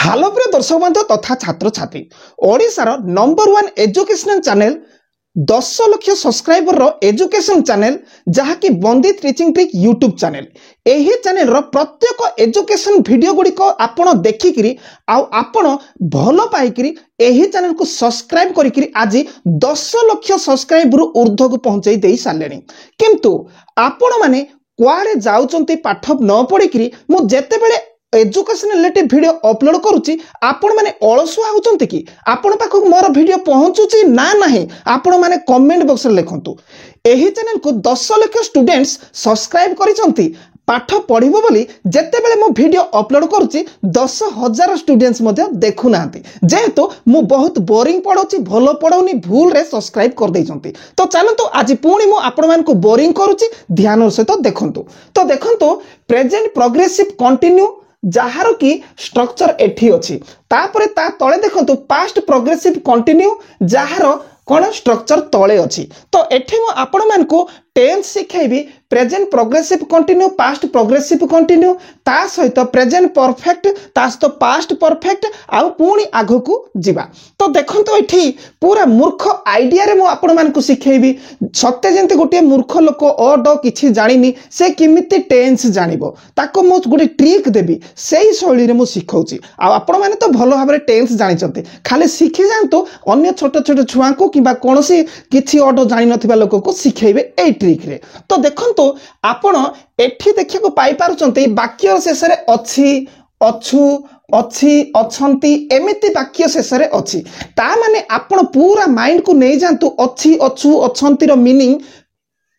Hello प्रिय दर्शक बंधु तथा छात्र छात्री ओडिशार number 1 educational channel 10 lakh subscriber रो एजुकेशन चैनल जहाँकि Vandit teaching trick YouTube channel एही चैनल रो प्रत्येक एजुकेशन वीडियो गुडी को आपण देखिकिरी आपण भलो पाइकिरी एही चैनल को सब्सक्राइब करिकिरी आज 10 लाख सब्सक्राइबर ऊर्ध्व को पहुंचाई देई सालेनी किंतु आपण माने कुआडे जाउचंती पाठ न पढिकिरी मु जेते बेले एजुकेशन रिलेटेड वीडियो अपलोड करूची आपण माने अलसुआ होचंती कि आपण पाखक मोर वीडियो पहुंचुची ना नाही आपण माने कमेंट बॉक्स रे लिखंतु एही चैनल को 10 लाख स्टूडेंट्स सब्सक्राइब करिसंती पाठ पढ़िबो बोली जेते बेले मो वीडियो अपलोड करूची 10,000 स्टूडेंट्स मध्ये देखु नांती जेहेतु मु बहुत बोरिंग पढौची भलो पढौनी भूल रे सब्सक्राइब कर देइचंती तो चलंतु आज पुणी मु आपण मान को बोरिंग करूची ध्यान सहित देखंतु तो देखंतु प्रेजेंट प्रोग्रेसिव कंटिन्यू जहार की स्ट्रक्चर एठी अछि तापरे ता तळे देखंतु पास्ट प्रोग्रेसिव कंटिन्यू जहार कोन स्ट्रक्चर तळे अछि तो एठी मु आपण मान को टेंस सिखाइबी present progressive continuous past progressive continuous ता सहित प्रेजेंट परफेक्ट ता सहित पास्ट परफेक्ट आ पुणी आगो को जिबा तो देखंतु एठी पूरा मूर्ख आइडिया रे मु आपण मान को सिखाइबी सत्य जंते गोटे मूर्ख लोक अड किछि जानिनी से किमिति टेंस जानिबो ताको मु गोटे ट्रिक देबी सेही शैली रे मु सिखौची आ आपण माने तो भलो भाबरे टेंस जानिचंती खाली सिखि जानतो अन्य छोट छोट छुआ को किबा कोनोसी किछि अड जानि नथिबा लोक को सिखाइबे ए ट्रिक रे तो देखंतु आपण एठी देखि को पाई पारुचंती वाक्य शेष रे अछि अछु अछि अछंती एमिति वाक्य शेष रे अछि ता माने आपण पूरा माइंड को नै जानतु अछि अछु अछंती रो मीनिंग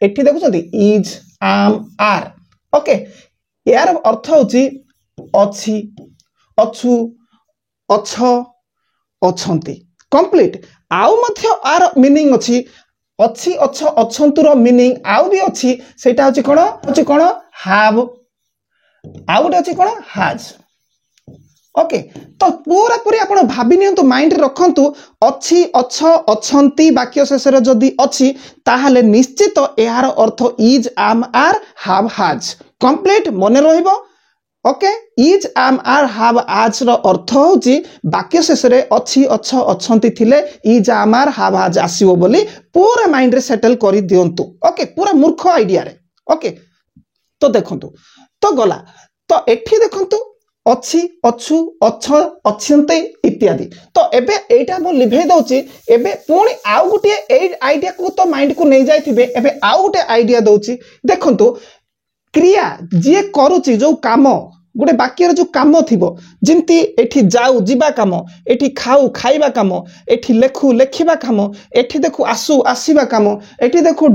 एठी देखुचंती इज आम आर ओके यार अर्थ होची अछि अछु अछ अछंती कंप्लीट आउ मध्य आर मीनिंग अछि अच्छी अच्छा अच्छंतुर मीनिंग आउ भी अच्छी सेटा होची कोन हैव आउट होची कोन हैज ओके तो पूरा पूरी आपण भाबी नियंतु माइंड रे रखंतु अच्छी अच्छा अच्छंती वाक्य शेष रे जदी अछि ताहाले निश्चित एहार अर्थ इज आम आर हैव हैज कंप्लीट मने रहिबो ओके इज आम आर हैव आज रो अर्थ होची वाक्य शेष रे अछि अच्छा अच्छंती थिले इज आम आर हैव आज आसीबो बोली पूरा माइंड रे सेटल करी दियंतु ओके पूरा मूर्ख आइडिया रे ओके तो देखंतु तो गला तो एठी देखंतु अछि अछु अछ अछंते इत्यादि तो एबे एटा मो लिभे दउची एबे पुणी आउ गुटे ए आइडिया को तो माइंड को नै जायथिबे एबे आउ गुटे आइडिया दउची देखंतु क्रिया जे करूची जो काम गोटे वाक्य जो काम थिबो जिंती एठी जाऊ जिबा काम एठी खाऊ खाइबा काम एठी लेखु लेखिबा काम एठी देखु आसु आसीबा काम एठी देखु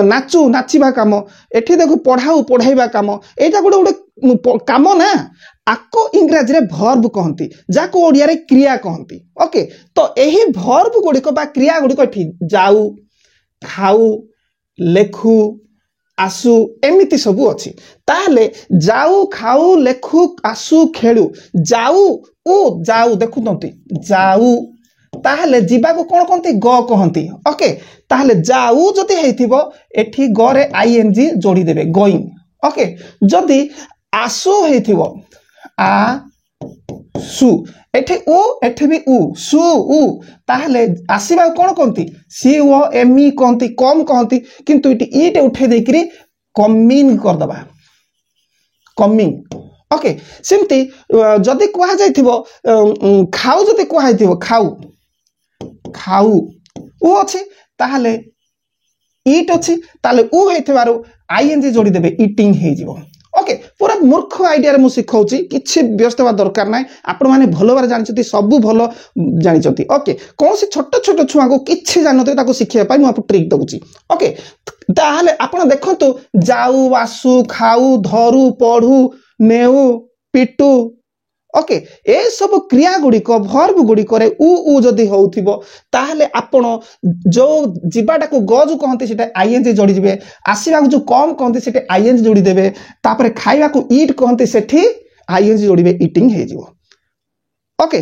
नाचू नाचिबा काम एठी देखु पढ़ाऊ पढ़ाइबा काम एटा गोटे गोटे काम ना आको इंग्रजी रे वर्ब कहंती जाको ओडिया रे क्रिया कहंती ओके तो एही वर्ब गुडी को बा क्रिया गुडी को एठी जाऊ खाऊ लेखु आसु एमिति सबु अछि ताले जाऊ खाऊ लेखु आसु खेलु जाऊ ओ जाऊ देखुतंती जाऊ ताले जीवा को कोन कोनती ग कहंती ओके ताले जाऊ जति हेतिबो एठी ग रे आईएनजी जोड़ी देबे गोइंग ओके जदी आसु हेतिबो आ सु एठी ओ एठी भी उ सु उ ताहले आसीबा कोन कोनती सी ओ एम ई कोनती कम कहंती किंतु इटी ईटे उठे देकरी कमिंग कर दबा कमिंग ओके सिमती जदी कोहा जायथिबो खाऊ जदी कोहा जायथिबो खाऊ खाऊ उ अछि ताहले ईट अछि ताले उ हेथिबारो आईएनजी जोड़ी देबे ईटिंग हे जिवो ओके पूरा मूर्ख आइडिया रे मु सिखाउची किछि व्यस्त बा दरकार नै आपण माने भलो बार जानिचती सब भलो जानिचती ओके कोनसी छोट छोट छुआ को किछि जानते ताको सिखिया पाई मु आप ट्रिक दउची ओके ताहाले आपण देखंतु जाऊ आसु खाऊ धरू पढू नेउ पिटू ओके ए सब क्रिया गुडी को वर्ब गुडी करे उ जदी होउथिबो ताहाले आपण जो जिबाटा को गजु कहंती सेटा आईएनजी जोड़ी दिबे आसीबा को जो कम कहंती सेटा आईएनजी जोड़ी देबे तापरे खाइबा को ईट कहंती सेठी आईएनजी जोड़ीबे ईटिंग हे जिवो ओके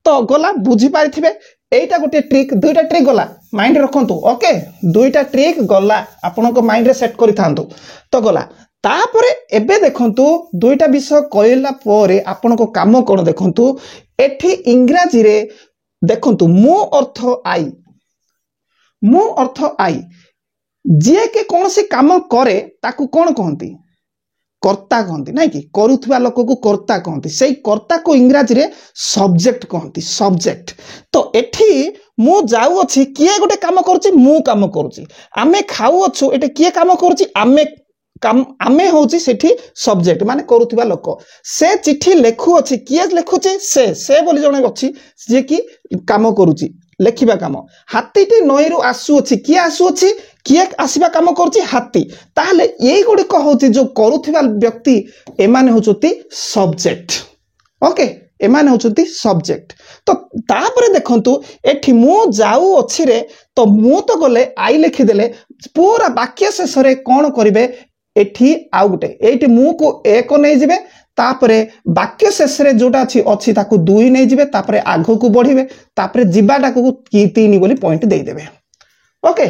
तो गला बुझी पारिथिबे एटा गोटे ट्रिक दुईटा ट्रिक गला माइंड रखंतु ओके दुईटा ट्रिक गला आपण को माइंड रे सेट करि थांतु तो गला तापरे एबे देखंतु दुईटा विषय कहला परे आपनको काम कोन देखंतु एठी इंग्रजी रे देखंतु मो अर्थ आई जे के कौन सी काम करे ताकू कौन कहती कर्ता कहती ना कि करुवा लोक को कर्ता कहती से कर्ता को इंग्रजी रे सब्जेक्ट कहती सब्जेक्ट। तो एठी मु जाऊ अछि किए गोटे काम करूची मु काम करूची आमे खाऊ अछु एटे किए काम करूची आमे होची सेठी सब्जेक्ट माने करुवा लोक से चिट्ठी लेखु अछि किए लेखुचे से बोली जणे अछि जे कि काम करूची लेखिबा काम हाथीटी नईरु आसु अछि किए आसु अछि किए आसीबा काम करूची हाथी ताहले एई गुडी को होची जो करुथिबा व्यक्ति एमाने होचुती सब्जेक्ट ओके एमाने होचुती सब्जेक्ट। तो तापरे देखंतु एठी मु जाऊ अछि रे तो मु तो गले आई लिखि देले पूरा वाक्य शेष रे कोन करिवे एठी आउ गुटे एठी मु को एक नै जिवे तापरे वाक्य शेष रे जोटा अछि ताकू दुई नै जिवे तापरे आगो को बढ़िवे तापरे जिबाटा को की तीन बोली पॉइंट दे देबे ओके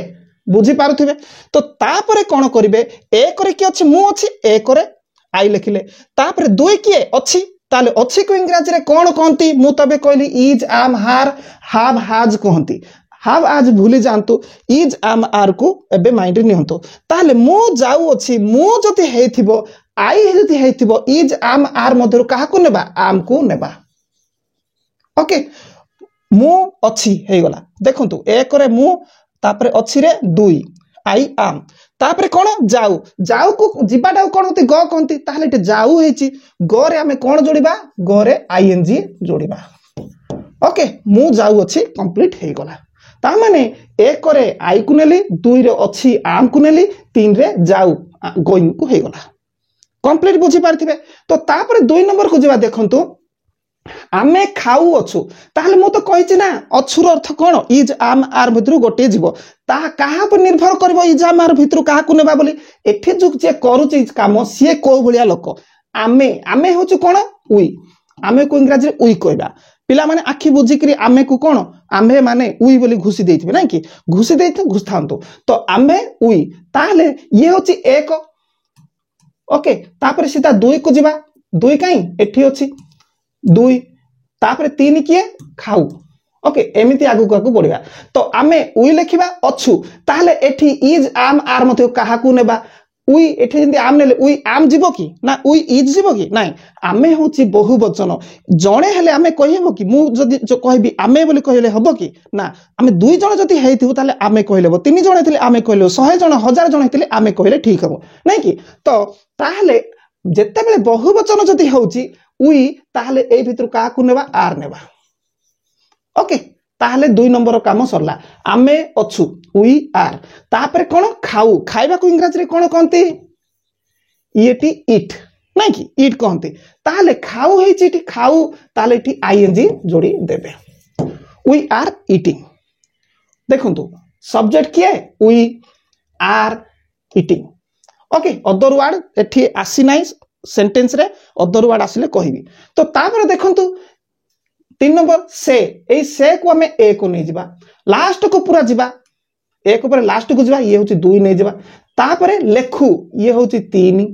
बुझी पारुथिबे। तो तापरे कोन करिवे एक रे की अछि मु अछि एक रे आई लिखिले तापरे दुई की अछि ताले अछि को इंग्रजी रे कोन कहंती मु तबे कहली इज आम हार हाव हाज कहंती हाव आज भूली जानतु इज आम आर को एबे माइंड रे निहंतु ताले मु जाऊ अछि मु जति हेथिबो आई जति हेथिबो इज आम आर मधुर काहा को नेबा आम को नेबा ओके मु अछि हे गला देखंतु एक रे मु तापरे अछि रे दुई आई आम तापरे कोन जाऊ जाऊ को जिबाटा कोन होती ग कहंती ताहले एटे जाऊ हेची ग रे हमें कोन जोड़िबा ग रे आईएनजी जोड़िबा ओके मु जाऊ अछि कंप्लीट हे गला ता माने एक रे आई को नेली दुई रे अछि आम को नेली तीन रे जाऊ गोइंग को हे गला कंप्लीट बुझी पारथिबे। तो तापरे दुई नंबर को जिबा देखंतु आमे खाऊ अछु ताहले मु तो कहिछि ना अछुर अर्थ कोन इज आम आर भितरु गोटे जीव ता कहा पर निर्भर करबो इज आम आर भितरु कहा को नेबा बोली एठी जुक जे करूछि काम सिए को भलिया लोक आमे होछु कोन उई आमे को इंग्रजी रे उई कहबा पिला माने आखि बुझी करी आमे को कोन आमे माने उई बोली घुसी देथिबे ना कि घुसी देथ घुसथांतो तो आमे उई ताहले ये होछि एक ओके तापरे सीधा दुई को जिबा दुई काई एठी अछि दुई तापरे तीन किए खाऊ ओके एमिति आगु को बढ़िया। तो आमे उई लेखिबा अछु ताहले एठी इज आम आर मते काहा को नेबा उई एठी जंदी आम नेले उई आम जीवो कि ना उई इज जीवो कि नाही आमे होची बहुवचन जणे हेले आमे कहिबो कि मु जदी जो कहबी आमे बोली कहले हबो कि ना आमे दुई जण जदी हेइथिबो ताले आमे कहलेबो तीन जण हेतिले आमे कहलेबो 100 जण 1000 जण हेतिले आमे कहले ठीक हबो नाही कि। तो ताहले जेते बेले बहुवचन जदी होची उई ताहले ए भितर का को नेबा आर नेबा ओके ताहले दुई नंबर काम सरला आमे अछु उई आर तापरे कोन खाऊ खाइबा को इंग्रजी रे कोन कहंती इटी इट नै कि इट कहंती ताहले खाऊ हेची इटी खाऊ ताहले इटी आईएनजी जोड़ी देबे वी आर ईटिंग देखंतु सब्जेक्ट किए we are eating okay other word एठी आसी नाइ सेंटेंस रे अदर वर्ड आसिले कहिबी। तो तापर देखंतु 3 नंबर से को हमें ए को नहीं जिबा लास्ट को पूरा जिबा एक ऊपर लास्ट को जिबा ये होची 2 नहीं जिबा तापर लेखु ये होची 3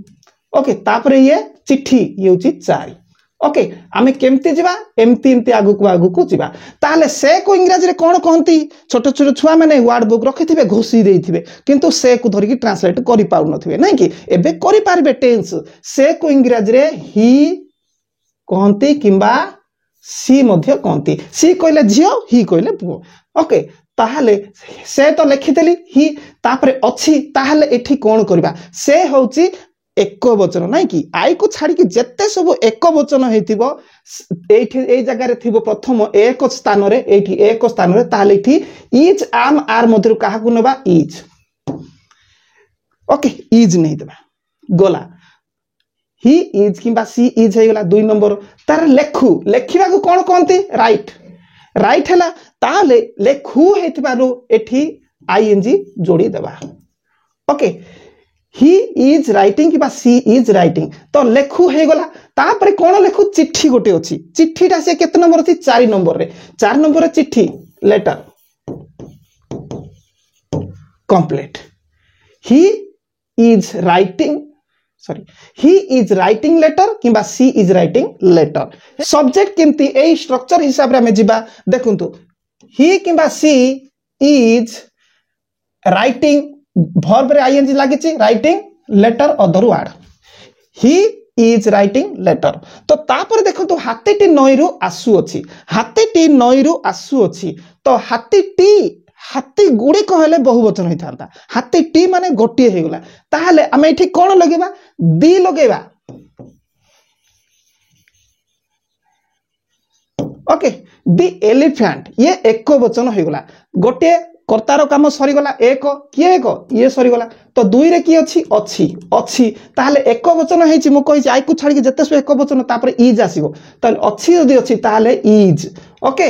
ओके तापर ये चिट्ठी ये होची 4 ओके आमे केमती जिबा एमती आगु को जिबा ताले से को इंग्रजी रे कोन कहंती छोट छोट छुआ माने वर्ड बुक रखिथिबे घोसी देथिबे किंतु से को धरि की ट्रांसलेट करि पाउ नथिबे नै कि एबे करि पारबे टेंस से को इंग्रजी रे ही कहंती किंबा सी मध्य कहंती सी कहले झियो ही कहले पुओ ओके ताहले से तो लिखिदेली ही तापरे अछि ताहले एठी कोन करबा से होची एक वचन नाइ कि आई को छाड़ी कि जेते सब एक वचन हेतिबो एठी ए जगह रे थिबो प्रथम एक स्थान रे एठी एक स्थान रे ताले एठी इज आम आर मधुर काहा को नेबा इज ओके इज नहीं देबा गोला ही इज किंबा सी इज हे गला 2 नंबर तार लेखु लेखिबा को कोन कहंती राइट राइट हैला ताले लेखु हेतिबारो एठी आईएनजी जोड़ी देबा ओके ही इज राइटिंग कि सी इज राइटिंग तो लेखु हे गला तापरे कोन लेखु चिट्ठी गोटे अछि चिट्ठीटा से केते नंबर अछि 4 नंबर रे 4 नंबर रे चिट्ठी letter complete he is writing sorry he is writing letter किंबा she is writing letter subject केमती ए स्ट्रक्चर हिसाब रे हमें जिबा देखंतु ही किंबा सी इज राइटिंग वर्ब रे आईएनजी लागिची writing letter other word he is writing letter तो तापर देखंतु हाथीटी नईरु आसु अछि हाथीटी नईरु आसु अछि तो हाथीटी हाथी गुड़ी कहले बहुवचन होता था हाथी टी माने गोटे हो गला ताहले आमे एठी कोन लगेबा दी लगेबा ओके दी एलिफेंट ये एक वचन हो गला गोटे कर्तार काम सरी गला एक किए एक ये सरी गला तो दुई रे की अछि अछि अछि ताहले एक वचन हेछि मु कहि आई को छाडी के जते एक वचन तापर इज आसीगो ताहले अछि यदि अछि ताहले is okay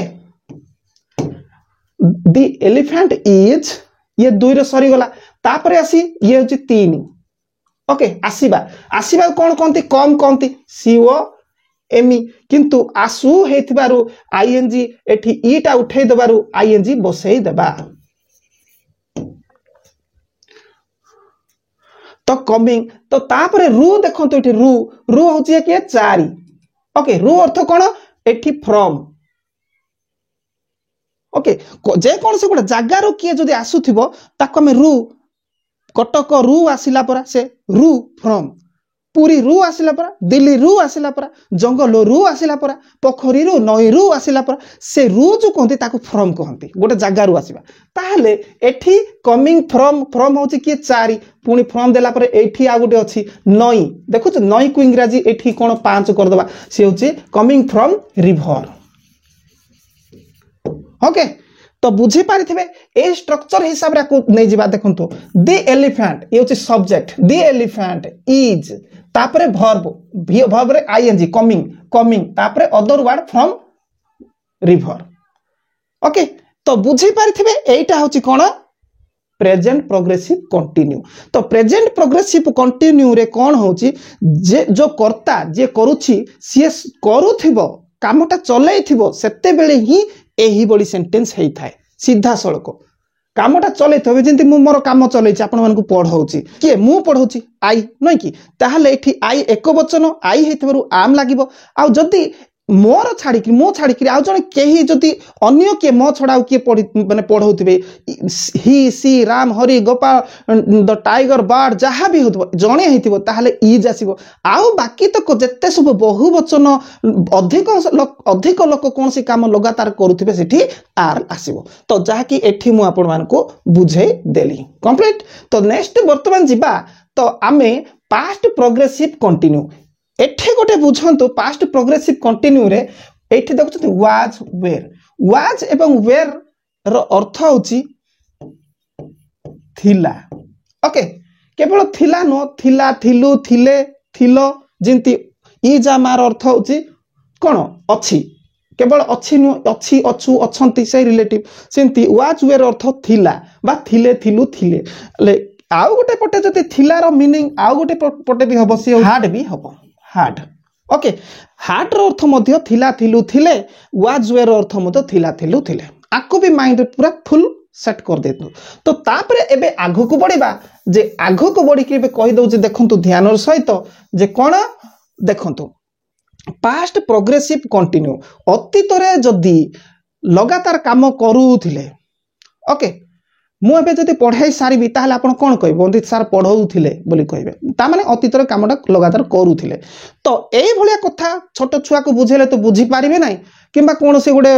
the elephant is ये दुई रे सरी गला तापरे आसी ये होची तीन ओके आसीबा आसीबा कोन कोंती कम कोंती सीओ एमी किंतु आसु हेथिबारु आईएनजी एठी ईटा उठै दबारु आईएनजी बसै देबा तो कमिंग तो तापरे रु देखंतु एठी रु रु होची के चारि ओके रु अर्थ कोन एठी फ्रॉम ओके जे कौन से गोटे जगार किए जदि आसुथिबो ताको हमें रु कटक रु आसिला परा से रु फ्रॉम पुरी रु आसिला परा दिल्ली रु आसिला परा जंगल रु आसिला परा पोखरी रु नई रु आसिला परा से रु जो कहंती ताको फ्रॉम कहंती गोटे जगार आसिबा ताहले एठी कमिंग फ्रॉम फ्रॉम होची कि चारि पुनी फ्रॉम देला परे एठी आ गोटे अछि नई देखु छ नई को इंग्रजी एठी कोन पांच कर दबा से होची कमिंग फ्रॉम रिवर ओके तो बुझी पारिथिबे ए स्ट्रक्चर हिसाब रे को नै जिबा देखंतु द एलिफेंट ये होची सब्जेक्ट द एलिफेंट इज तापरे वर्ब रे आईएनजी कमिंग कमिंग तापरे other word from river okay तो बुझी पारिथिबे एटा होची कोन प्रेजेंट प्रोग्रेसिव कंटिन्यू तो प्रेजेंट प्रोग्रेसिव कंटिन्यू रे कोन होची जे जो कर्ता जे करूची से करूथिबो कामटा चलैथिबो सेते बेले ही एही बड़ी सेंटेंस हेई थाए सीधा सड़क कामटा चलै थबे जेंति मु मोर काम चलै छी आपण मानकु पढौची के मु पढौची आई नै कि ताहले एठी आई एक वचन आई हेतबरु आम लागिबो आ जदी मोर छाड़ी कि मो छाड़ी कि आ जने केही जदी अन्य के मो छडाउ के पढि माने पढौथिबे he she Ram Hari Gopal the tiger bird जहा भी होतबो जणे हेतिबो ताहले इज आसीबो आउ बाकी तक जत्ते सब बहुवचन अधिक लोक कोन से काम लगातार करूथिबे सेठी आर आसीबो तो जहा कि एठी मु आपण मानको बुझे देली कंप्लीट तो नेक्स्ट वर्तमान जिबा तो आमे पास्ट प्रोग्रेसिव कंटिन्यू एठे गोटे बुझंतु पास्ट प्रोग्रेसिव कंटिन्यू रे एठे देखुछथि वाज एवं वेयर रो अर्थ होची थिला ओके केवल थिला नो थिला थिलु थिले थिलो जिंती इजा मार अर्थ होची कोन अछि केवल अछि नो अछि अछु अछंती से रिलेटिव सेंती वाज वेयर अर्थ थिला बा थिले थिलु थिले ले आउ गोटे पटे जति थिला रो मीनिंग आउ गोटे पटे भी हबो से हार्ड भी हबो हार्ड ओके हार्ड रो अर्थ मध्य थिला थिलु थिले वाज वेयर अर्थ मध्य थिला थिलु थिले आको भी माइंड पूरा फुल सेट कर देतु तो तापरे एबे आगो को बढ़िबा जे आगो को बढ़ी के कहि दउ जे देखंतु ध्यान सहित जे कोन देखंतु पास्ट प्रोग्रेसिव कंटिन्यू अतीत रे जदी लगातार काम करूथिले ओके मु एबे जदी पढ़ाई सारिबी ताहले आपण कोन कहबो बंदित सर पढौथिले बोली कहबे ता माने अतीत रे कामटा लगातार करूथिले तो एई भलिया कथा छोट छुआ को बुझेले तो बुझी पारिबे नै किंबा कोन से गोटे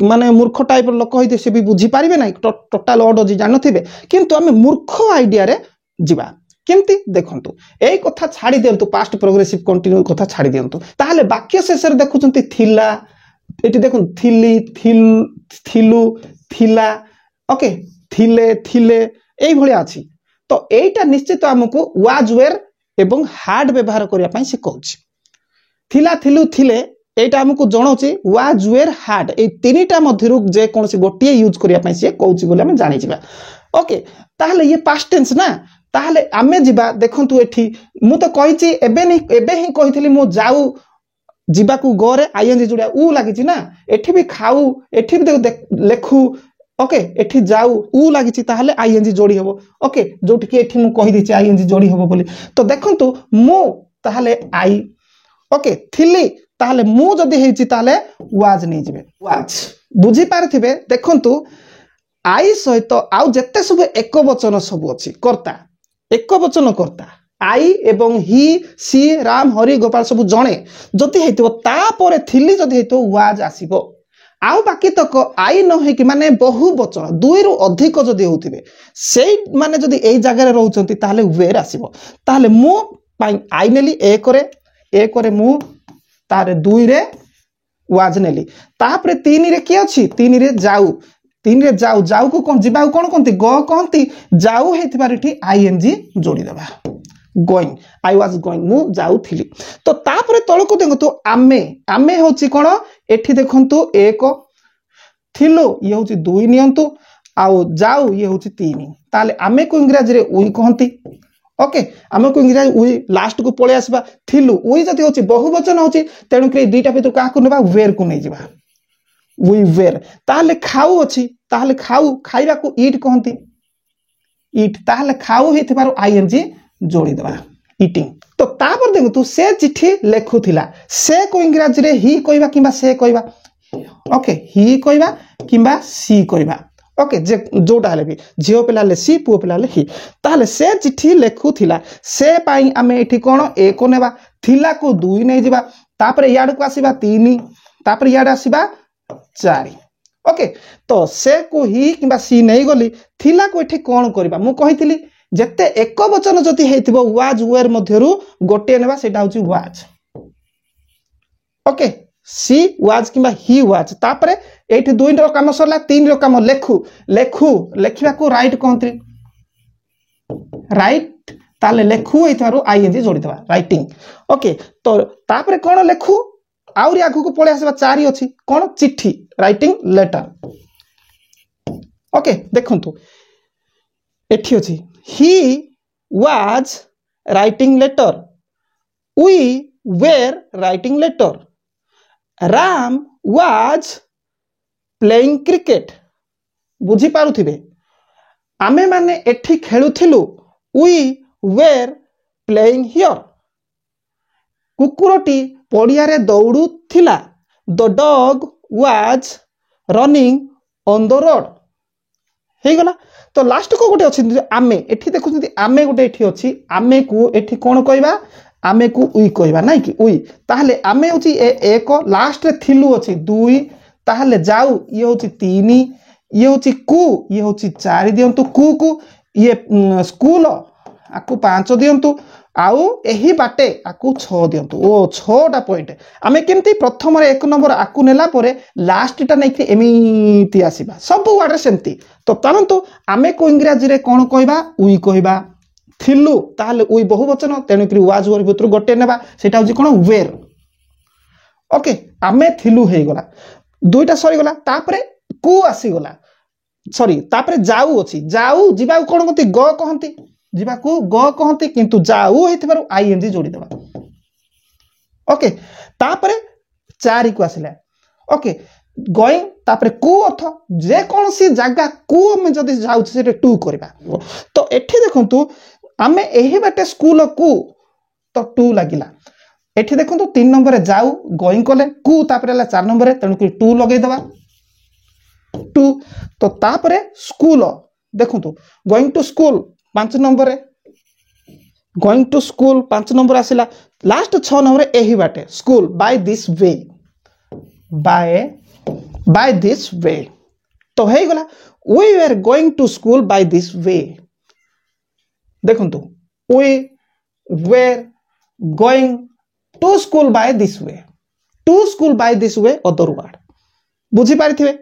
माने मूर्ख टाइप लोक होइते से भी बुझी पारिबे नै टोटल ऑर्डर जी जानथिबे किंतु हमें मूर्ख आइडिया रे जिबा केमती देखंतु एई कथा छाडी देंतु पास्ट प्रोग्रेसिव कंटिन्यू कथा छाडी देंतु ताहले वाक्य शेष रे देखुचंती थिला एटी देखुन थिली थिल थिलु थिला ओके थिले थिले एई भलिया अछि तो एटा निश्चित हमकु वाज वेयर एवं हार्ड व्यवहार करिया पई से कहउछि थिला थिलु थिले एटा हमकु जणौछि वाज वेयर हार्ड ए तीनटा मध्यरु जे कोनसी गोटिए यूज करिया पई से कहउछि बोले हम जानि जिबा ओके ताहले ये पास्ट टेंस ना ताहले आमे जिबा देखंतु एठी मु तो कहिछि एबे ही कहिथिली मु जाऊ जिबा को गरे आईएनजी जुडिया उ लागिछि ना एठी भी खाऊ एठी भी लेखु ओके एठी जाऊ उ लागिची ताहले आईएनजी जोड़ी हबो ओके जोठी कि एठी मु कहि दिछि आईएनजी जोड़ी हबो बोली तो देखंतु मु ताहले आई ओके थिली ताहले मु जदी हेछि ताहले वाज नै जिवे वाज बुझी पारथिबे देखंतु आई सहित आउ जेते सब एक वचन सब अछि कर्ता एक वचन कर्ता आई एवं ही सी राम हरि गोपाल सब जणे जदी हेतिबो तापरे थिली जदी हेतो वाज आसीबो आउ बाकी तक आई न हे कि माने बहु वचन दुई रु अधिक जदी होतिबे सेई माने जदी एई जागा रे रहउचंती ताहले वेर आसीबो ताहले मु आई नेली एक रे मु तारे दुई रे वाज नेली तापरे तीन रे की अछि तीन रे जाऊ तीन रे जाऊ जाऊ को कोन जिबा कोन कोनती ग कोनती जाऊ हेतिबार एठी आईएनजी जोड़ी देबा गोइंग आई वाज गोइंग मु जाऊ थिली तो तापरे तळको देखंतु आमे आमे होची कोन एठी देखंतु एक थिलो ये होची दुई नियंतु आउ जाऊ ये होची तीन ताले आमे को इंग्रजी रे उई कहंती ओके आमे को इंग्रजी उई लास्ट को पळे आसबा थिलु उई जति होची बहुवचन होची तेनु के दुईटा भितर का को नेबा वेर को नै जिबा वी वेर ताले खाऊ अछि ताले खाऊ खाइबा को ईट कहंती ईट ताले खाऊ हेतिबार आईएनजी जोड़ी देबा ईटिंग तो तापर देखु तू से चिट्ठी लेखुथिला से को इंग्रजी रे ही कहबा किबा से कहबा ओके ही कहबा किबा सी कहबा ओके जे जोटा हले भी झियो पिला ले सी पुओ पिला ले ही ताले से चिट्ठी लेखुथिला से पाई आमे एठी कोन एक नेबा थिला को दुई नै जिबा तापर याड को आसीबा तीन तापर याड आसीबा 4 ओके तो से को ही किबा सी नै गली थिला को एठी कोन करबा मु कहितली जेते एक वचन जति हेतिबो वाज वेयर मध्यरु गोटे नेबा सेटा होची वाज ओके सी वाज किबा ही वाज तापरे एठी दुई रो काम सरला तीन रो काम लेखु लेखु लेखिबा को राइट कहंत्री राइट ताले लेखु एथारु आईएनजी जोड़ी देबा राइटिंग ओके तो तापरे कोन लेखु आउरी आगु को पळे आसबा चारि अछि कोन चिट्ठी राइटिंग लेटर ओके देखंतु एठी अछि he was writing letter we were writing letter ram was playing cricket बुझी पारुथिबे आमे माने एठी खेलुथिलु we were playing here कुकुरटी पड़िया रे दौड़ुथिला the dog was running on the road हे गला तो लास्ट को गोटे अछि आमे एठी देखुछंती आमे गोटे एठी अछि आमे को एठी कोन कहबा आमे को उई कहबा नै कि उई ताहले आमे होची एक लास्ट रे थिलु अछि दुई ताहले जाऊ ये होची तीन ये होची कु ये होची 4 दियंतु कु ये स्कूल आकु 5 दियंतु आउ एही बाटे आकु 6 दियंतु ओ 6टा पॉइंट आमे केमती प्रथम रे 1 नंबर आकु नेला परे लास्ट टा नै कि एमिति आसीबा सब वाडे सेमती तो तानंतु आमे को इंग्रजी रे कोन कहबा उई कहबा थिलु ताहले उई बहुवचन तेनु कि वाज वर भितर गोटे नेबा सेटा होची कोन वेर ओके आमे थिलु हे गला दुईटा सरी गला तापरे कु आसी गला सॉरी तापरे जाऊ अछि जाऊ जिबा कोन गति ग कहंती जिबा को ग कहंती किंतु जाऊ हेतिबार आईएनजी जोड़ी देबा ओके तापरे 4 को आसिला ओके गोइंग तापरे कु अर्थ जे कोनसी जागा कु हम जदी जाउ से टू करबा तो एठी देखंतु आमे एही बाटे स्कूल कु तो टू लागिला एठी देखंतु 3 नंबर रे जाऊ गोइंग कोले कु तापरे ला 4 नंबर रे तणु कि टू लगै देबा टू तो तापरे स्कूल देखंतु गोइंग टू स्कूल 5 नंबर रे गोइंग टू स्कूल 5 नंबर आसिला लास्ट 6 नंबर एही बाटे school by this way by this way तो हे गला we were going to school by this way देखंतु we were going to school by this way other word बुझी पारिथिबे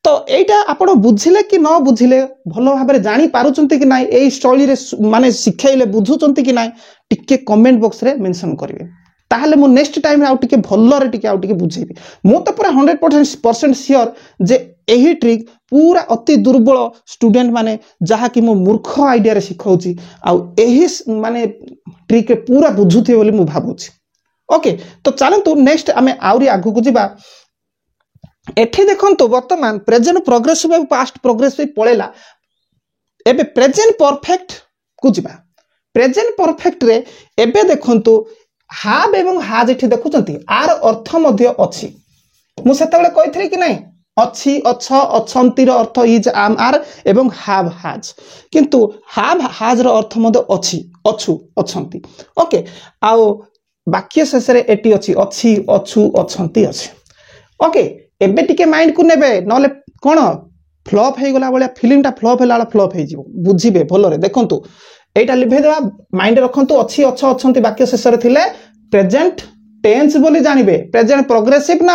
तो एटा आपण बुझिले कि न बुझिले भलो भाबरे जानि पारुचंती कि नाइ एई स्टोरी रे माने सिखाइले बुझुचंती कि नाइ टिके कमेंट बॉक्स रे मेंशन करिवे ताहले मु नेक्स्ट टाइम आउ टिके भल्लो रे टिके आउ टिके बुझेबी मु तो पूरा 100% श्योर जे एही ट्रिक पूरा अति दुर्बल स्टूडेंट माने जहा कि मु मूर्ख आइडिया रे सिखाउची आउ एही माने ट्रिक पूरा बुझुथे बोली मु भाबुची ओके तो चलंतु नेक्स्ट आमे आउरी आगु को जिबा एठी देखंतु वर्तमान प्रेजेंट प्रोग्रेसिव और पास्ट प्रोग्रेसिव पळेला एबे प्रेजेंट परफेक्ट को जिबा प्रेजेंट परफेक्ट रे एबे देखंतु हाव एवं हाज एठी देखुचंती आर अर्थ मध्य अछि मु सेतेबेले कहिथि कि नाही अछि अछ अछंतीर अर्थ इज आम आर एवं हाव हाज किंतु हाव हाज रो अर्थ मध्य अछि अछु अछंती ओके आउ वाक्य शेष रे एटी अछि अछु अछंती अछि ओके एबे टिके माइंड को नेबे नले कोन फ्लॉप हे गला बलिया फिल्म टा फ्लॉप हेला फ्लॉप हे जिवो बुझिबे भलो रे देखंतु एटा लिभे देबा माइंड रखंतु अछि अछ अछंती वाक्य शेष रे थिले प्रेजेंट टेंस बोली जानिबे प्रेजेंट प्रोग्रेसिव ना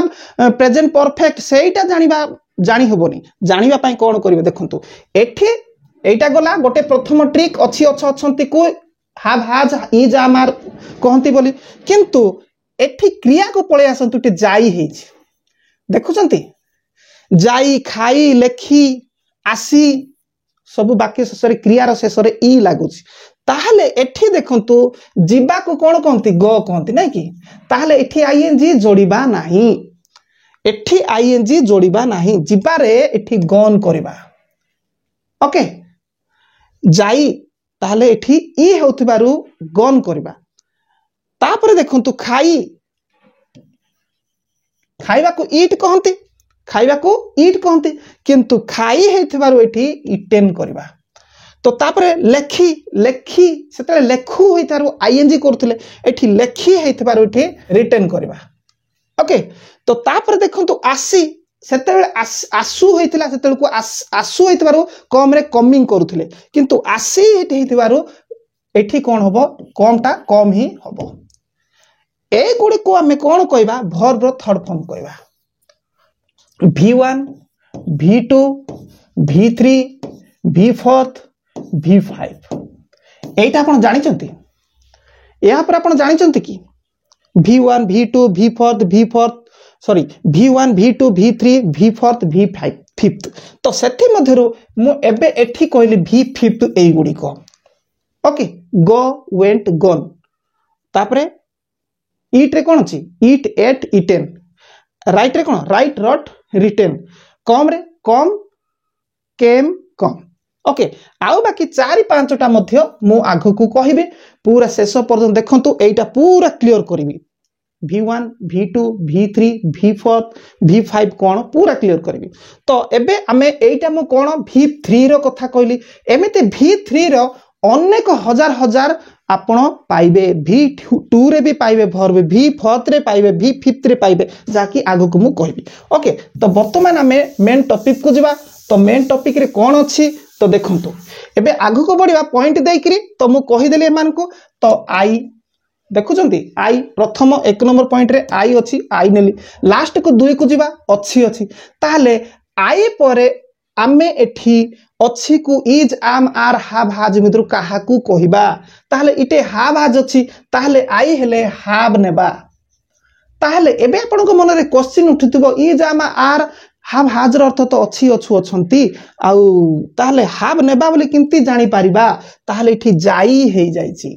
प्रेजेंट परफेक्ट सेटा जानिबा जानि होबोनी जानिबा पई कोन करिवे देखंतु एठी एटा गला गोटे प्रथम ट्रिक अछि अछ अछंती को हाव हाज इज आमार कहंती बोली किंतु एठी क्रिया को पळे आसंतु टे जाई हेछि देखुचंती जाई खाई लेखी आसी सब वाक्य शेष रे क्रिया रो शेष रे ई लागुछि ताहले एठी देखंतु जिबा को कोन कहंती ग कहंती नै कि ताहले एठी आईएनजी जोड़िबा नाही एठी आईएनजी जोड़िबा नाही जिबा रे एठी गन करबा ओके जाई ताहले एठी ई होतबारु गन करबा तापरे देखंतु खाई खाइबा को ईट कहंती खाइबा को ईट कहंती किंतु खाई हेथिबारु एठी इटेन करबा तो तापरे लेखी लेखी सेते लेखु होइतारु आईएनजी करथले एठी लेखी हेथिबारु एठी रिटर्न करबा ओके तो तापरे देखंतु आसी सेते आसु होइतला सेते को आसु होइतबारु कम रे कमिंग करथले किंतु आसी एठी हेथिबारु एठी कोन होबो कमटा कम ही होबो ए गुडी को हमें कोन कहबा वर्ब रो थर्ड फॉर्म कहबा V1 V2 V3 V4 V5 एटा आपण जानि चंती या पर आपण जानि चंती कि V1 V2 V4 V4 sorry V1 V2 V3 V4 V5 fifth तो सेठी मध्यरु मु एबे एठी कहली V5 एई गुडी को ओके गो वेंट गन तापरे ईट रे कोन अछि ईट एट इटेन राइट रे कोन राइट रट रिटेन कम रे कम केम कम ओके आउ बाकी 4-5टा मध्य मु आगु को कहिबे पूरा शेष पर्यंत देखंतु एटा पूरा clear करिवि V1 V2 V3 V4 V5 कोन पूरा क्लियर करिवि तो एबे हमें एटा मु कोन V3 रो कथा कहली एमिते V3 रो अनेक हजार हजार आपण पाइबे V2 रे भी पाइबे वर्ब V4 रे पाइबे V5 रे पाइबे जाकी आगु को मु कहबी ओके तो वर्तमान हमें मेन टॉपिक को जिबा तो मेन टॉपिक रे कोन अछि तो देखंतु एबे आगु को बढ़िबा पॉइंट देइकरी तो मु कहि देली एमान को तो आई देखुचंती आई प्रथम 1 नंबर पॉइंट रे आई अछि आई नेली लास्ट को 2 को जिबा अछि अछि ताहले आई परे आमे एठी अछि को इज आम आर हाव हाज मित्रु काहा को कहिबा ताहले इटे हाव हाज अछि ताहले आई हेले हाव नेबा ताहले एबे आपन को मन रे क्वेश्चन उठितबो इज आम आर हाव हाज रो अर्थ तो अछि अछु अछंती आउ ताहले हाव नेबा बोली किंती जानि पारिबा ताहले इठी जाई हे जाईची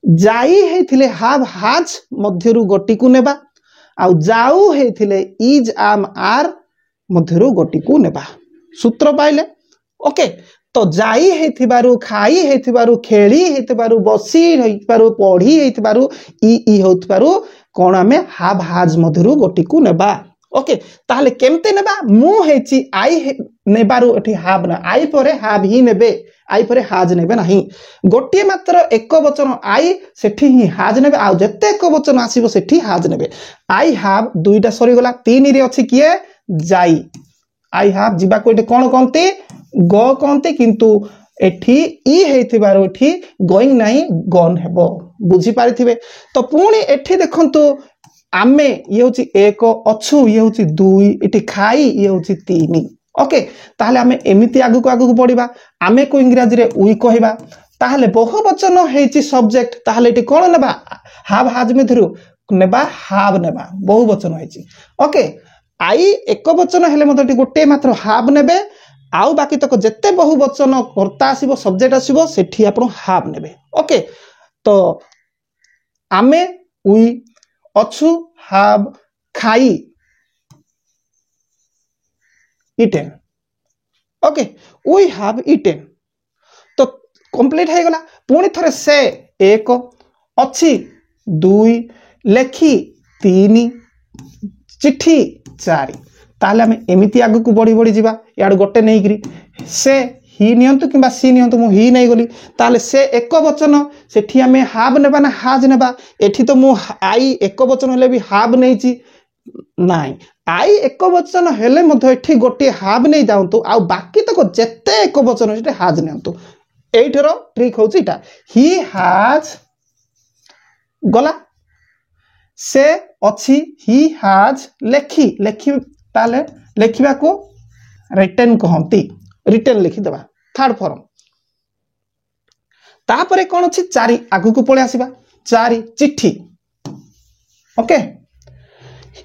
जाई हेथिले हाव हाज मध्यरु गोटी को नेबा आउ जाऊ हेथिले इज आम आर मध्यरु गोटी को नेबा सूत्र पाइले ओके तो जाई हेथिबारु खाई हेथिबारु खेली हेथिबारु बसी हेथिबारु पढ़ी हेथिबारु ई होथिबारु कोन हमें हाव हाज मध्यरु गोटी को नेबा ओके ताहले केमते नेबा मु हेची आई नेबारु एठी हाव ना आई परे हाव ही नेबे आई परे हाज नेबे नाही गोटी मात्र एक वचन आई सेठी ही हाज नेबे आ जते एक वचन आसीबो सेठी हाज नेबे आई हाव दुईटा सरी गला 3 रे अछि किए जाई आई हाव जिबा को एठी कोन कोनते गो कोनते किंतु एठी ई हेथिबारो एठी गोइंग नाही गन हेबो बुझी पारिथिबे तो पुणी एठी देखंतु आमे ये होची 1 अछु ये होची 2 एठी खाई ये होची 3 ओके ताहले आमे एमिति आगु को पढिबा आमे को इंग्रजी रे उई कहिबा ताहले बहुवचन हेची सब्जेक्ट ताहले एठी कोन नेबा हाव हाज मेथरु नेबा हाव नेबा बहुवचन हेची ओके आई एक वचन हेले मते गोटे मात्र हाव नेबे आउ बाकी तक जेते बहुवचन कर्ता आसीबो सब्जेक्ट आसीबो सेठी आपण हाव नेबे ओके तो आमे उई अछु हाव खाई eaten. Okay we have eaten तो कंप्लीट हो गला पुणी थरे से एक अच्छी दुई लेखी तीन चिट्ठी चार ताहले आम एमती आग को बढ़ी बढ़ी जावा यार गोटे नहीं करी से ही नियंतु कि सी नियंतु मु ही नहीं गली ताहले से एक वचन सेठी आम हाव नेबा ना हाज नेबा एठी तो मु आई एक वचन हेले भी हाव नहीं नाई आई एक वचन हेले मध्य एठी गोटे हाव नहीं जाऊँ आ बाकी तक जेते एक वचन से हाज नियंतु एठर ट्रिक हूँ इटा ही हाज गला से अच्छी ही हाज लेखी लेखी ताले लेखिबा को रिटर्न कहती रिटर्न लिखिदेबा थर्ड फॉर्म तापरे कौन अच्छी चारि आगु को पळे आसीबा चारि चिट्ठी ओके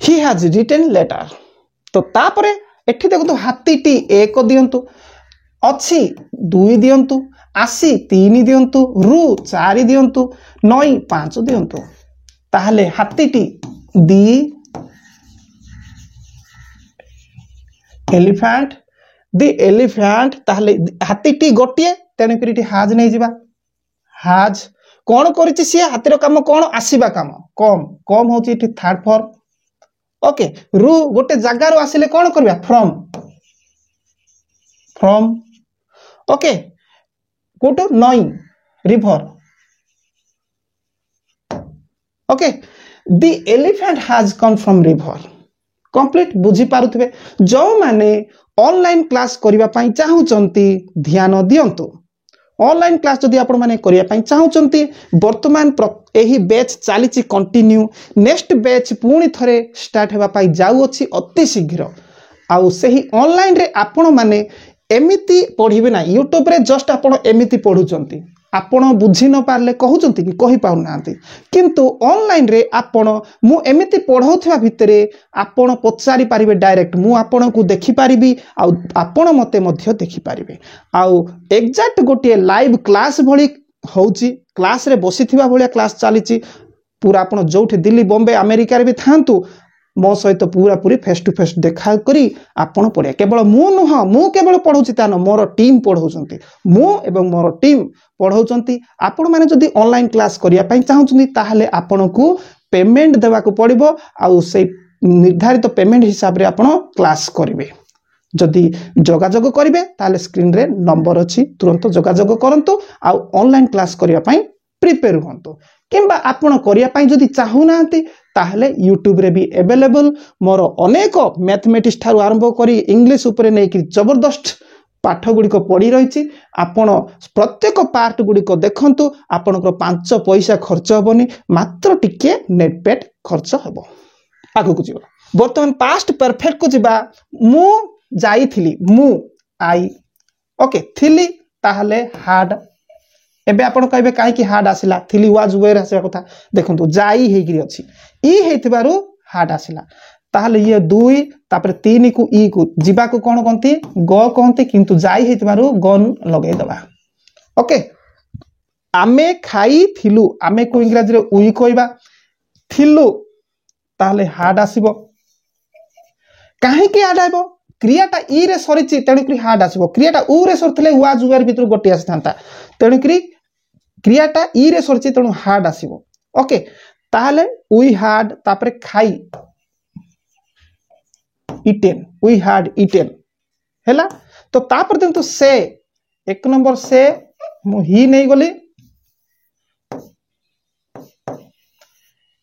ही हाज रिटन लेटर तो तापरे एठी देखो हाथीटी एक दियंतु अच्छी दुई दियंतु आसी तीन दियंतु रु चारि दियंतु नई पांच दियंतु ताहले हाथीटी दी एलिफेंट दी एलिफेंट ताहले हाथीटी गोटिए तेणु करी हाज नहीं जिबा हाज कौन करिछि सी हाथीर काम कौन आसीबा काम कम कम होछि एठी थर्ड फॉर्म ओके रु गोटे जगार आसिले कौन करबा फ्रॉम फ्रॉम ओके गोटो नई river okay the elephant has come from river complete बुझी पारुथिबे जो माने ऑनलाइन क्लास करिबा पई चाहुचंती ध्यान दियंतु ऑनलाइन क्लास जदि आपण माने करिया पई चाहुचंती वर्तमान एही बैच चलीची कंटिन्यू नेक्स्ट बैच पुणी थरे स्टार्ट हेबा पई जाउ अछि अति शीघ्र आउ सेही ऑनलाइन रे आपण माने एमिति पढ़िबे ना यूट्यूब रे जस्ट आपण एमिति पढुचंती आपण बुझी न पारले कहउचंती कि कहि पाउ नांती किंतु ऑनलाइन रे आपण मु एमिति पढौथवा भितरे आपण पचारि पारिबे डायरेक्ट मु आपण को देखि पारिबी आ आपण मते मध्य देखि पारिबे आ एग्जैक्ट गोटे लाइव क्लास भली होउची क्लास रे बसिथिबा भलिया क्लास चलीची पूरा आपण जोठी दिल्ली बॉम्बे अमेरिका रे भी थांतु मो सहित पूरा पूरी फेस टू फेस देखा करी आपण पढ़िया केवल मु नुह मु केवल पढ़ौची तान मोर टीम पढ़ौचंती मु एवं मोर टीम पढ़ौचंती आपण माने जदी ऑनलाइन क्लास करिया पई चाहुचंती ताहले आपण को पेमेंट देवा को पड़िबो आ से निर्धारित पेमेंट हिसाब रे आपण क्लास करिवे जदि जोगाजोग करिवे ताहले स्क्रीन रे नंबर अछि तुरंत जोगाजोग करंतु आ ऑनलाइन क्लास करिया पई प्रिपेयर होंतु किंबा आपण करिया पई जदि चाहू नांती ताहले यूट्यूब रे भी अवेलेबल मोर अनेक मैथमेटिक्स ठारू आरंभ करी इंग्लिश उपरे नै कि जबरदस्त पाठ गुड़िक पड़ी रही आपण प्रत्येक पार्ट गुड़िक देखंतु आपनकर 5 पैसा खर्च हेबनी मात्र टिके नेटपेट खर्च हेबो आगु को जीवा वर्तमान पास्ट परफेक्ट को जीवा मु जाईथिली मु आई ओके थिली ताहले हार्ड एबे आपण कहबे काहे कि हार्ड आसिला थिली वाज वेयर आसे कथा देखंतु जाई हेगिरी अछि ई हेतिबारु हार्ड आसिला ताहले ये दुई तापर तीन को ई को जीवा को कोन कहंती ग कहंती किंतु जाई हेतिबारु गन लगै दबा ओके आमे खाई थिलु आमे को इंग्लिश रे उई कहबा थिलु ताहले हार्ड आसीबो काहे कि हार्ड आइबो क्रियाटा ई रे सरिछि तेणुकरी हार्ड आसीबो क्रियाटा उ रे सरथिले वाज वेयर भितर गोटी आसिथांता तेणुकरी क्रियाटा ई रे सरिछि तेणु हार्ड आसीबो ओके ताहले वी हार्ड तापरे खाई इटेन वी हार्ड इटेन हैला तो तापर देंतु से एक नंबर से मु ही नहीं गली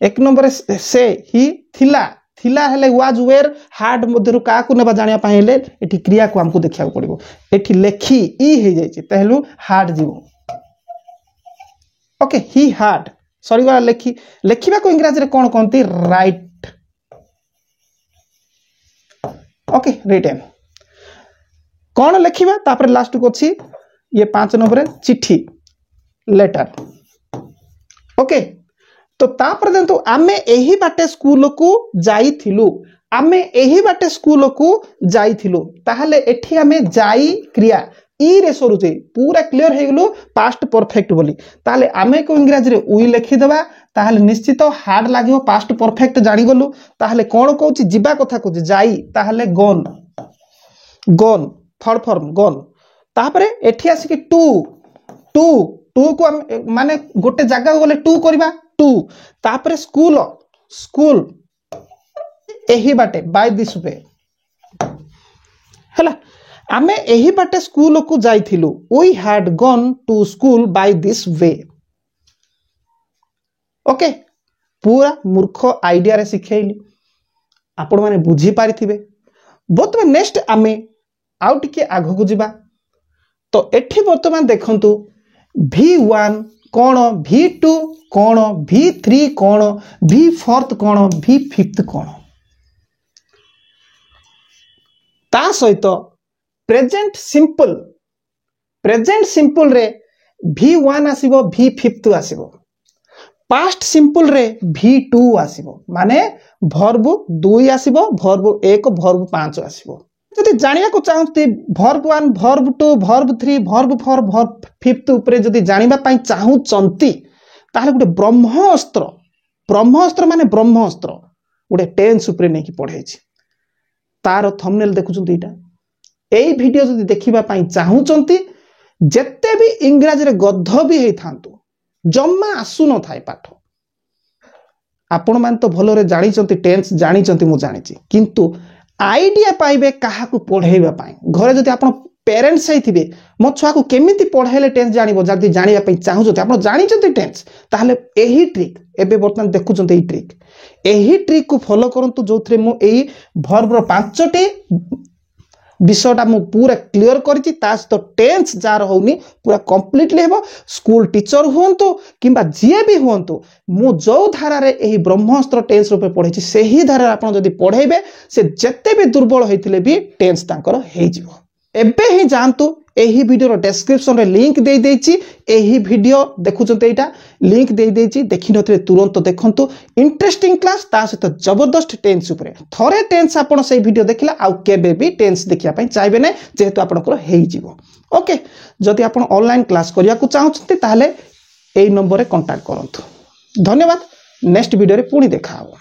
एक नंबर से ही थिला थिला हेले वाज वेयर हार्ड मध्यरु का को नेबा जानिया पाहेले एठी क्रिया को हमको देखिया पड़िबो एठी लेखी ई हे जायछि तहलु हार्ड जीवो ओके ही हार्ड सॉरी गला लेखी लेखिबा को इंग्लिश रे कोन कहंती राइट ओके रिटन कौन लिखा तापर लास्ट को अच्छी ये 5 नंबर चिट्ठी लेटर ओके तो तापर देखो आमे एही बाटे स्कूल को जाइथिलु आमे एही बाटे स्कूल को जाइथिलु ताहले एठी आमे जाई क्रिया ई रे सरुचे पूरा क्लियर हे गेलु पास्ट परफेक्ट बोली ताहले आमे को इंग्लिश रे उई लिखि देबा ताहले निश्चित हार्ड लागियो पास्ट परफेक्ट जानि गलु ताहले कोन कहूची जिबा कथा कहूची जाई ताहले gun gun third form gun तापर एठी आसिक टू टू टू को माने गोटे जगह गले टू करबा टू तापर स्कूल स्कूल एही बाटे बाय दिस वे हला आमे एही बाटे स्कूल को जाइथिलु we had gone to school by this way okay पूरा मूर्ख आइडिया रे सिखेइली आपण माने बुझी पारिथिबे बर्तमान नेक्स्ट आमे आउ टिके आगो को जिबा तो एठी बर्तमान देखंतु V1 कोण V2 कोण V3 कोण V4 कोण V5 कोण ता सहित प्रेजेंट सिंपल रे V1 आसीबो V5 आसीबो पास्ट सिंपल रे V2 आसीबो माने वर्ब 2 आसीबो वर्ब 1 वर्ब 5 आसीबो जदि जानिया को चाहते verb 1 verb 2 verb 3 verb 4 verb 5 ऊपर जदि जानिबा पई चाहूचंती ताले गुटे ब्रह्मास्त्र माने ब्रह्मास्त्र गुटे टेंस ऊपर नै कि पढाई छी तार थंबनेल देखुचंती इटा एई वीडियो जदि देखिबा पई चाहूचंती जत्ते भी इंग्रजी रे गद्ध भी हेई थांतु जम्मा आसु न थाए पाठ आपण मान तो भलो रे जानि चंती टेंस जानि चंती मु जानि छी किंतु आइडिया पाइबे कहा को पढ़ेबा पाई घरे जदि आपण पेरेंट्स आइथिबे मो छुआ को केमिति पढ़ाइले टेंस जानिबो जदि जानिबा पई चाहू जति आपण जानि चंती टेंस ताहले एही ट्रिक एबे वर्तमान देखु चंती एही ट्रिक को फॉलो करंतु जोथरे मु एही वर्ब रो 5टी विषयटा मु पूरा क्लियर करछि तास तो टेंस जार होनी पूरा कंप्लीटली हेबो स्कूल टीचर हुंतु किंबा जे भी हुंतु मु जो धारा रे एही ब्रह्मास्त्र टेंस रूपे पढैछि सेही धारा आपण जदि पढैबे से जत्ते भी दुर्बल होइथिले भी टेंस तांकर हेइ जिवो एबे ही जानतु एही वीडियो रो डिस्क्रिप्शन रे लिंक दे देछि एही वीडियो देखुचंते एटा लिंक दे देछि देखि नथिले तुरंत देखंतु इंटरेस्टिंग क्लास ता सहित जबरदस्त टेंस ऊपर थरे टेंस आपण से वीडियो देखिला आउ केबे भी टेंस देखिया पई चाहबे नै जेहेतु आपनकर हेइ जिवो ओके जदि आपण ऑनलाइन क्लास करिया को चाहउछते ताहले एई नंबर रे कांटेक्ट करंतु धन्यवाद नेक्स्ट वीडियो रे पुणी देखा हो।